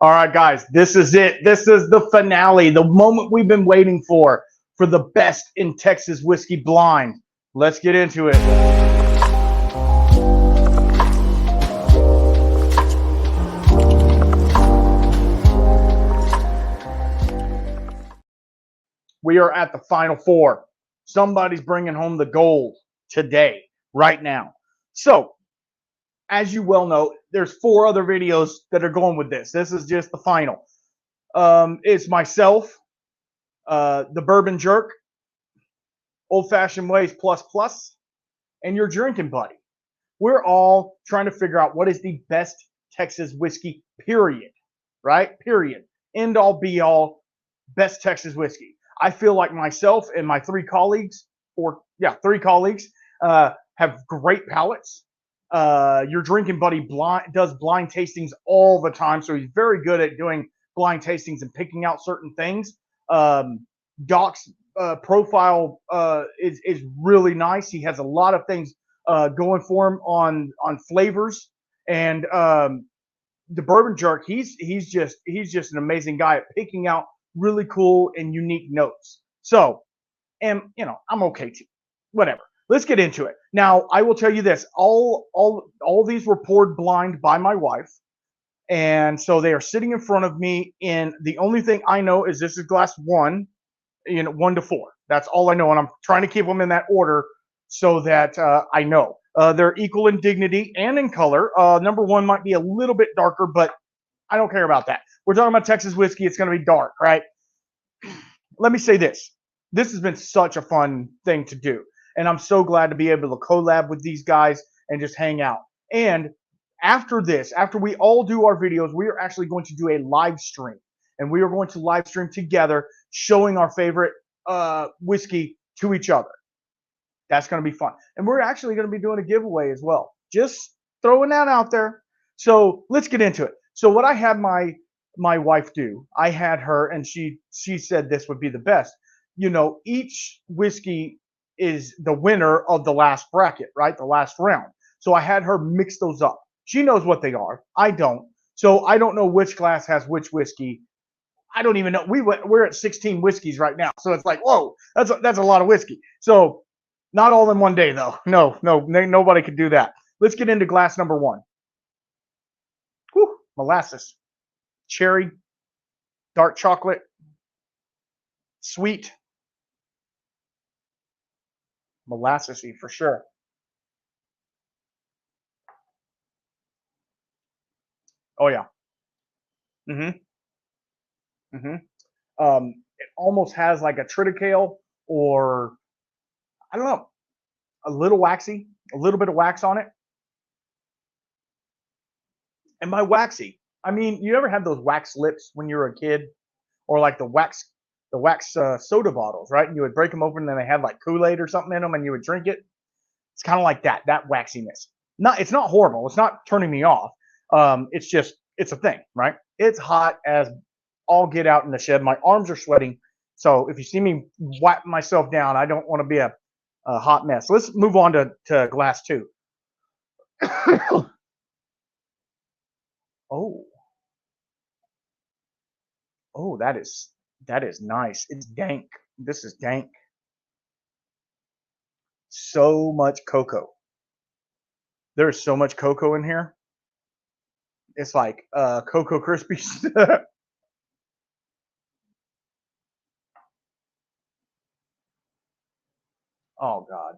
All right, guys, this is it. This is the finale, the moment we've been waiting for the best in Texas whiskey blind. Let's get into it. We are at the final four. Somebody's bringing home the gold today, right now. So, as you well know, there's 4 other videos that are going with this. This is just the final. It's myself, the Bourbon Jerk, Old Fashioned Ways Plus Plus, and your drinking buddy. We're all trying to figure out what is the best Texas whiskey, period. Right? Period. End all be all, best Texas whiskey. I feel like myself and my 3 colleagues, 3 colleagues, have great palates. Your drinking buddy does blind tastings all the time, so he's very good at doing blind tastings and picking out certain things. Doc's profile is really nice. He has a lot of things going for him on flavors, and the Bourbon Jerk, he's just an amazing guy at picking out really cool and unique notes. So, and I'm okay too. Whatever. Let's get into it. Now, I will tell you this: all these were poured blind by my wife, and so they are sitting in front of me. And the only thing I know is this is glass 1, 1 to 4. That's all I know, and I'm trying to keep them in that order so that I know. They're equal in dignity and in color. Number 1 might be a little bit darker, but I don't care about that. We're talking about Texas whiskey. It's going to be dark, right? Let me say this. This has been such a fun thing to do. And I'm so glad to be able to collab with these guys and just hang out. And after this, after we all do our videos, we are actually going to do a live stream. And we are going to live stream together, showing our favorite whiskey to each other. That's going to be fun. And we're actually going to be doing a giveaway as well. Just throwing that out there. So let's get into it. So what I had my wife do, I had her, and she said this would be the best. Each whiskey is the winner of the last bracket, right? The last round. So I had her mix those up. She knows what they are. I don't. So I don't know which glass has which whiskey. I don't even know. We're at 16 whiskeys right now. So it's like, whoa, that's a lot of whiskey. So not all in one day, though. No, nobody could do that. Let's get into glass number 1. Whew, molasses, cherry, dark chocolate, sweet, molassesy for sure. Oh yeah. Mhm. Mhm. It almost has like a triticale, or I don't know, a little waxy, a little bit of wax on it. And by waxy, I mean, you ever had those wax lips when you were a kid, or like the wax soda bottles, right? And you would break them open, and then they had like Kool-Aid or something in them, and you would drink it. It's kind of like that waxiness. It's not horrible. It's not turning me off. It's a thing, right? It's hot as all get out in the shed. My arms are sweating. So if you see me wipe myself down, I don't want to be a hot mess. Let's move on to glass 2. Oh, that is nice. It's dank. This is dank. So much cocoa. There's so much cocoa in here. It's like Cocoa Krispies. Oh God,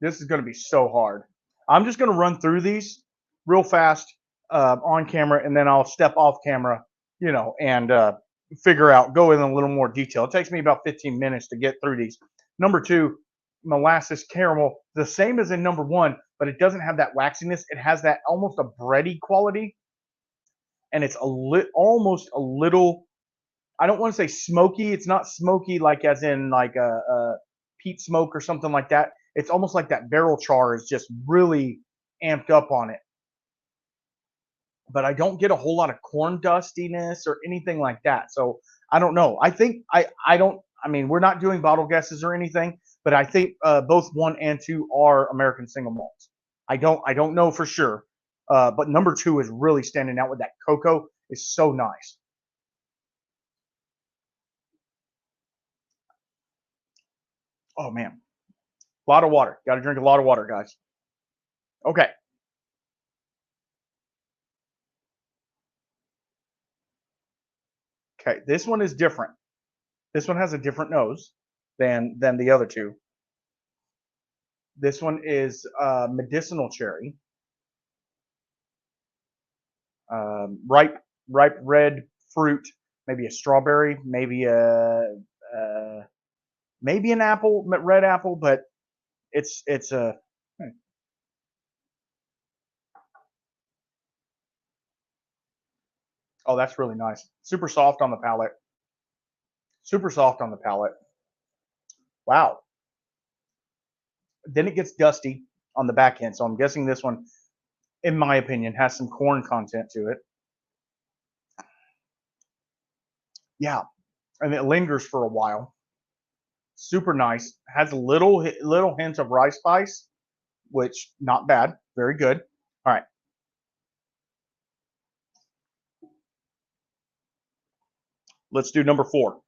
this is going to be so hard. I'm just going to run through these real fast on camera, and then I'll step off camera, and go in a little more detail. It takes me about 15 minutes to get through these. Number 2, molasses caramel, the same as in number 1, but it doesn't have that waxiness. It has that almost a bready quality, and it's almost a little. I don't want to say smoky. It's not smoky like as in like a peat smoke or something like that. It's almost like that barrel char is just really amped up on it. But I don't get a whole lot of corn dustiness or anything like that. So I don't know. I think I don't. I mean, we're not doing bottle guesses or anything, but I think both 1 and 2 are American single malts. I don't know for sure. But number 2 is really standing out with that cocoa. It's so nice. Oh man, a lot of water. Got to drink a lot of water, guys. Okay. Okay, this one is different. This one has a different nose than the other two. This one is medicinal cherry, ripe red fruit, maybe a strawberry, maybe maybe an apple, red apple, but it's a oh, that's really nice. Super soft on the palate. Super soft on the palate. Wow. Then it gets dusty on the back end. So I'm guessing this one, in my opinion, has some corn content to it. Yeah. And it lingers for a while. Super nice. Has a little hint of rice spice, which not bad. Very good. All right. Let's do number 4.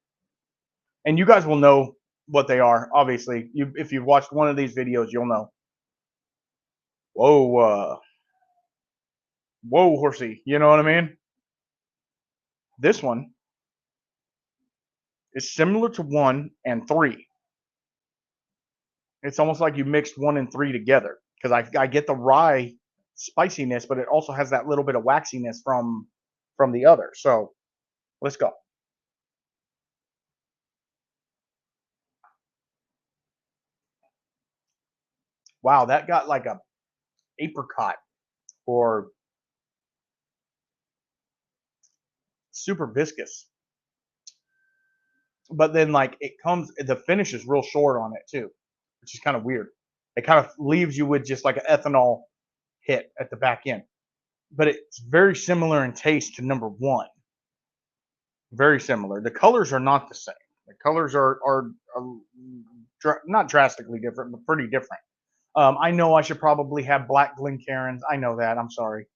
And you guys will know what they are. Obviously, if you've watched one of these videos, you'll know. Whoa, whoa, horsey. You know what I mean? This one is similar to 1 and 3. It's almost like you mixed 1 and 3 together because I get the rye spiciness, but it also has that little bit of waxiness from the other. So let's go. Wow, that got like a apricot or super viscous. But then like the finish is real short on it too, which is kind of weird. It kind of leaves you with just like an ethanol hit at the back end. But it's very similar in taste to number 1. Very similar. The colors are not the same. The colors are not drastically different, but pretty different. I know I should probably have black Glencairns. I know that. I'm sorry.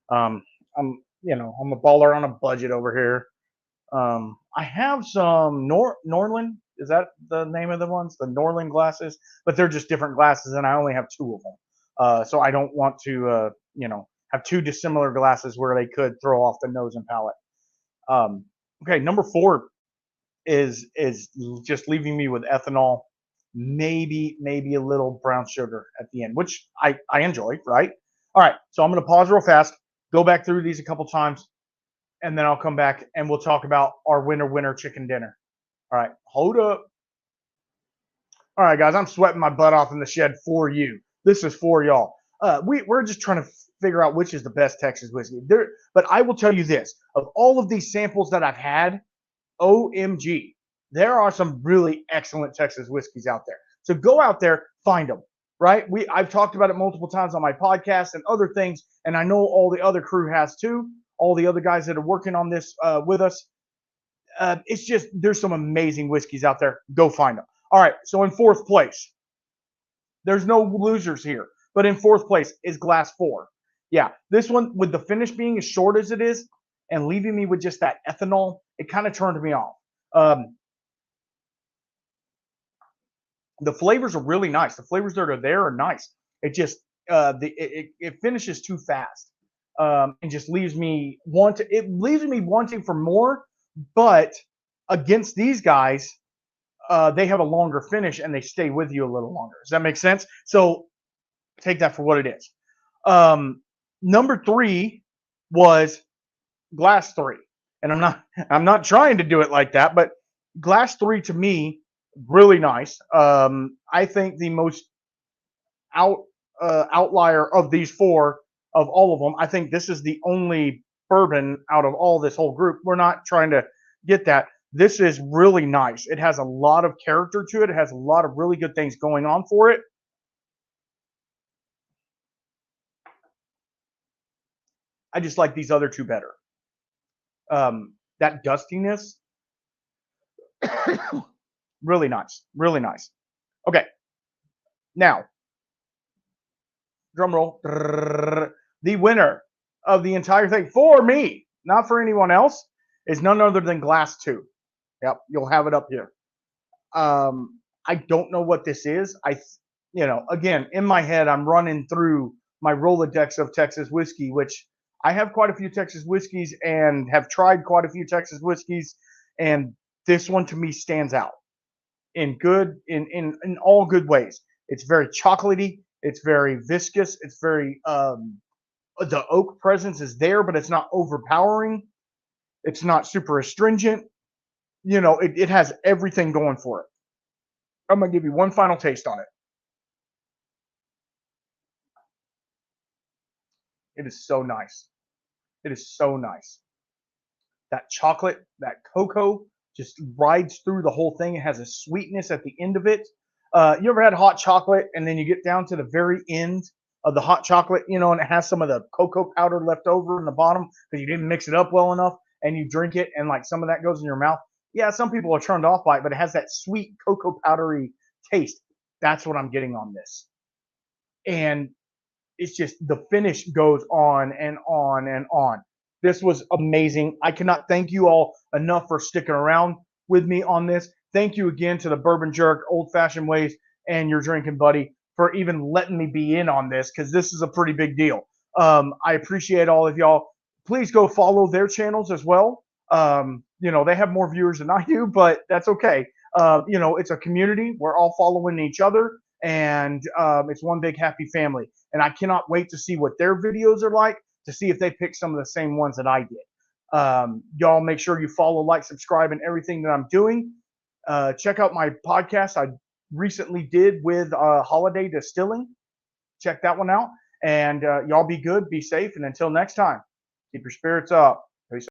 I'm a baller on a budget over here. I have some Norland. Is that the name of the ones? The Norland glasses, but they're just different glasses, and I only have 2 of them. So I don't want to, have 2 dissimilar glasses where they could throw off the nose and palate. Okay, number 4 is just leaving me with ethanol, maybe a little brown sugar at the end, which I enjoy, right? All right, so I'm gonna pause real fast, go back through these a couple times, and then I'll come back and we'll talk about our winner chicken dinner. All right, hold up. All right, guys, I'm sweating my butt off in the shed for you. This is for y'all. We're just trying to figure out which is the best Texas whiskey. But I will tell you this: of all of these samples that I've had, OMG, there are some really excellent Texas whiskeys out there. So go out there, find them. Right? I've talked about it multiple times on my podcast and other things, and I know all the other crew has too. All the other guys that are working on this with us. It's just there's some amazing whiskeys out there. Go find them. All right. So in 4th place, there's no losers here. But in 4th place is Glass 4. Yeah, this one with the finish being as short as it is and leaving me with just that ethanol, it kind of turned me off. The flavors are really nice. The flavors that are there are nice. It just it finishes too fast and just leaves me wanting for more. But against these guys, they have a longer finish and they stay with you a little longer. Does that make sense? So take that for what it is. Number 3 was Glass 3, and I'm not trying to do it like that, but Glass 3 to me really nice. I think the most outlier of these 4 of all of them. I think this is the only bourbon out of all this whole group. We're not trying to get that. This is really nice. It has a lot of character to it. It has a lot of really good things going on for it. I just like these other 2 better. That dustiness, really nice, really nice. Okay, now, drum roll. the winner of the entire thing for me, not for anyone else, is none other than Glass 2. Yep, you'll have it up here. I don't know what this is. Again, in my head, I'm running through my Rolodex of Texas whiskey, which I have quite a few Texas whiskeys and have tried quite a few Texas whiskeys, and this one to me stands out in all good ways. It's very chocolatey. It's very viscous. It's very the oak presence is there, but it's not overpowering. It's not super astringent. It has everything going for it. I'm gonna give you one final taste on it. It is so nice. It is so nice. That chocolate, that cocoa just rides through the whole thing. It has a sweetness at the end of it. You ever had hot chocolate and then you get down to the very end of the hot chocolate, and it has some of the cocoa powder left over in the bottom because you didn't mix it up well enough, and you drink it and like some of that goes in your mouth. Yeah, some people are turned off by it, but it has that sweet cocoa powdery taste. That's what I'm getting on this. And it's just the finish goes on and on and on. This was amazing. I cannot thank you all enough for sticking around with me on this. Thank you again to the Bourbon Jerk, Old Fashioned Ways, and your drinking buddy for even letting me be in on this, because this is a pretty big deal. I appreciate all of y'all. Please go follow their channels as well. They have more viewers than I do, but that's okay. It's a community. We're all following each other, and it's one big happy family. And I cannot wait to see what their videos are like, to see if they pick some of the same ones that I did. Y'all make sure you follow, like, subscribe, and everything that I'm doing. Check out my podcast I recently did with Holiday Distilling. Check that one out. And y'all be good, be safe, and until next time, keep your spirits up.